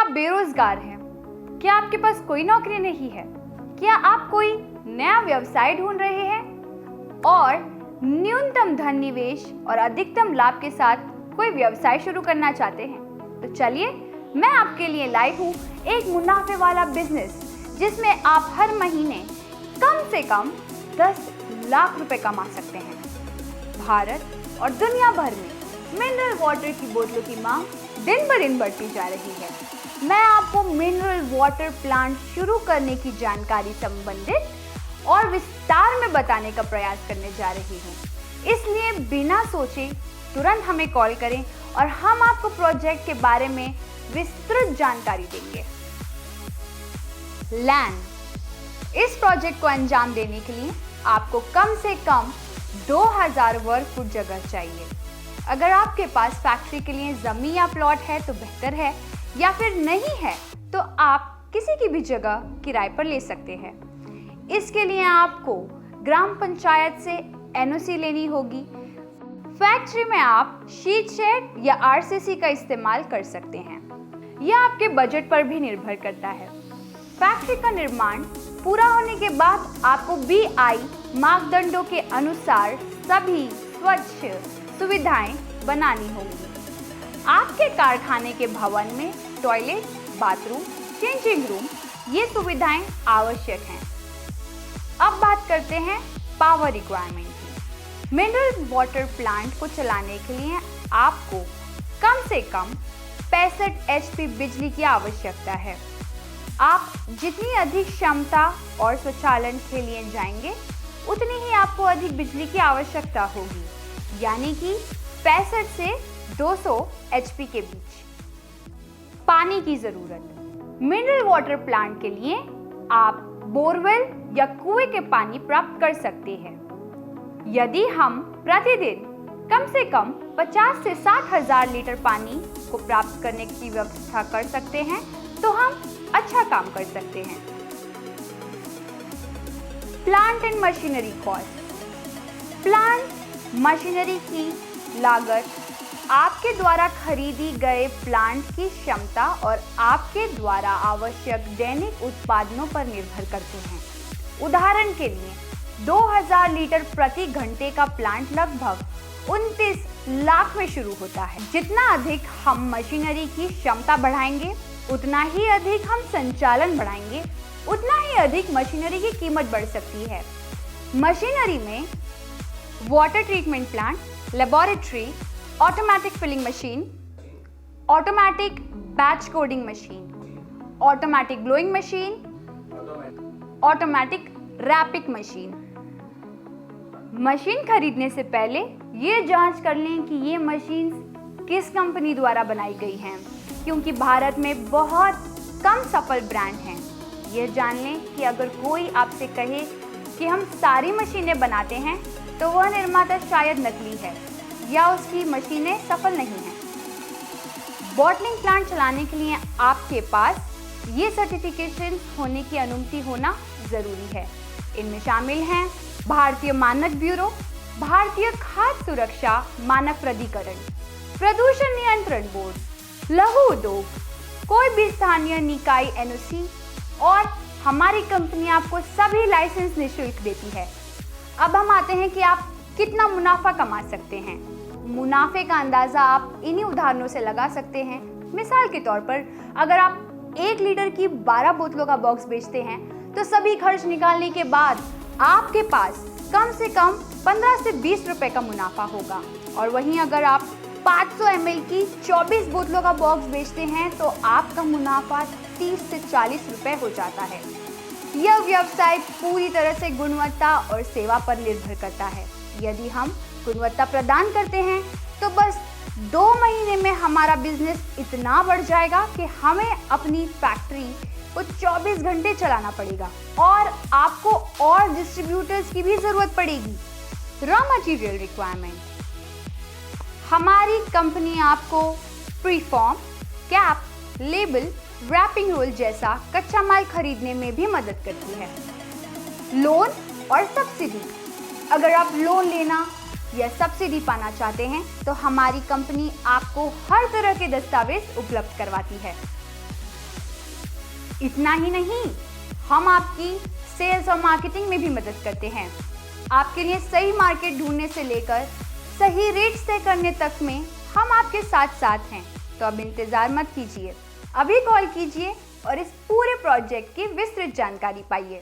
आप बेरोजगार हैं? क्या आपके पास कोई नौकरी नहीं है? क्या आप कोई नया व्यवसाय ढूंढ रहे हैं और न्यूनतम धन निवेश और अधिकतम लाभ के साथ कोई व्यवसाय शुरू करना चाहते हैं? तो चलिए मैं आपके लिए लाई हूँ एक मुनाफे वाला बिजनेस जिसमें आप हर महीने कम से कम 10 लाख रुपए कमा सकते हैं। भारत और दुनिया भर में मिनरल वाटर की बोतलों की मांग दिन ब दिन बढ़ती जा रही है। मैं आपको मिनरल वाटर प्लांट शुरू करने की जानकारी संबंधित और विस्तार में बताने का प्रयास करने जा रही हूँ। इसलिए बिना सोचे तुरंत हमें कॉल करें और हम आपको प्रोजेक्ट के बारे में विस्तृत जानकारी देंगे। लैंड। इस प्रोजेक्ट को अंजाम देने के लिए आपको कम से कम 2000 वर्ग फुट जगह चाहिए। अगर आपके पास फैक्ट्री के लिए जमीन या प्लॉट है तो बेहतर है, या फिर नहीं है तो आप किसी की भी जगह किराए पर ले सकते हैं। इसके लिए आपको ग्राम पंचायत से एनओसी लेनी होगी। फैक्ट्री में आप शीट शेड या आरसीसी का इस्तेमाल कर सकते हैं। यह आपके बजट पर भी निर्भर करता है। फैक्ट्री का निर्माण पूरा होने के बाद आपको बीआई मापदंडों के अनुसार सभी स्वच्छ सुविधाएं बनानी होंगी। आपके कारखाने के भवन में टॉयलेट, बाथरूम, चेंजिंग रूम ये सुविधाएं आवश्यक हैं। अब बात करते हैं पावर रिक्वायरमेंट की। मिनरल वाटर प्लांट को चलाने के लिए आपको कम से कम 65 एचपी बिजली की आवश्यकता है। आप जितनी अधिक क्षमता और स्वचालन के लिए जाएंगे उतनी ही आपको अधिक बिजली की आवश्यकता होगी, यानी कि 65 से 200 एचपी के बीच। पानी की जरूरत। मिनरल वाटर प्लांट के लिए आप बोरवेल या कुएं के पानी प्राप्त कर सकते हैं। यदि हम प्रतिदिन कम से कम 50 से 60 हजार लीटर पानी को प्राप्त करने की व्यवस्था कर सकते हैं तो हम अच्छा काम कर सकते हैं। Plant and machinery cost. Plant machinery की लागत आपके द्वारा खरीदी गए प्लांट की क्षमता और आपके द्वारा आवश्यक दैनिक उत्पादनों पर निर्भर करते हैं। उदाहरण के लिए 2000 लीटर प्रति घंटे का प्लांट लगभग 29 लाख में शुरू होता है। जितना अधिक हम मशीनरी की क्षमता बढ़ाएंगे उतना ही अधिक हम संचालन बढ़ाएंगे, उतना ही अधिक मशीनरी की कीमत बढ़ सकती है। मशीनरी में water treatment plant, laboratory, automatic filling machine, automatic batch coding machine, automatic blowing machine, automatic wrapping machine. Machine खरीदने से पहले ये जांच कर लें कि ये मशीन किस कंपनी द्वारा बनाई गई हैं, क्योंकि भारत में बहुत कम सफल ब्रांड हैं। यह जान लें कि अगर कोई आपसे कहे कि हम सारी मशीनें बनाते हैं तो वह निर्माता शायद नकली है या उसकी मशीनें सफल नहीं हैं। बॉटलिंग प्लांट चलाने के लिए आपके पास ये सर्टिफिकेशन होने की अनुमति होना ज़रूरी है। इनमें शामिल हैं भारतीय मानक ब्यूरो, भारतीय खाद्य सुरक्षा मानक प्राधिकरण, प्रदूषण नियंत्रण बोर्ड, लघु उद्योग, कोई भी स्थानीय निकाय एनओसी, और हमारी कंपनी आपको सभी लाइसेंस निःशुल्क देती है। अब हम आते हैं कि आप कितना मुनाफा कमा सकते हैं। मुनाफे का अंदाजा आप इन्हीं उदाहरणों से लगा सकते हैं। मिसाल के तौर पर अगर आप 1 लीटर की 12 बोतलों का बॉक्स बेचते हैं तो सभी खर्च निकालने के बाद आपके पास कम से कम 15 से 20 रुपए का मुनाफा होगा। और वहीं अगर आप 500 ml की 24 बोतलों का बॉक्स बेचते हैं तो आपका मुनाफा 30 से 40 रुपए हो जाता है। यह व्यवसाय पूरी तरह से गुणवत्ता और सेवा पर निर्भर करता है। यदि हम गुणवत्ता प्रदान करते हैं तो बस 2 महीने में हमारा बिजनेस इतना बढ़ जाएगा कि हमें अपनी फैक्ट्री को 24 घंटे चलाना पड़ेगा और आपको और डिस्ट्रीब्यूटर्स की भी जरूरत पड़ेगी। Raw material requirement. हमारी कंपनी आपको preform, cap, label, wrapping roll जैसा कच्चा माल खरीदने में भी मदद करती है। लोन और सब्सिडी। अगर आप लोन लेना या सब्सिडी पाना चाहते हैं तो हमारी कंपनी आपको हर तरह के दस्तावेज उपलब्ध करवाती है। इतना ही नहीं, हम आपकी सेल्स और मार्केटिंग में भी मदद करते हैं। आपके लिए सही मार्केट ढूंढने से लेकर सही रेट्स तय करने तक में हम आपके साथ साथ हैं। तो अब इंतज़ार मत कीजिए, अभी कॉल कीजिए और इस पूरे प्रोजेक्ट की विस्तृत जानकारी पाइए।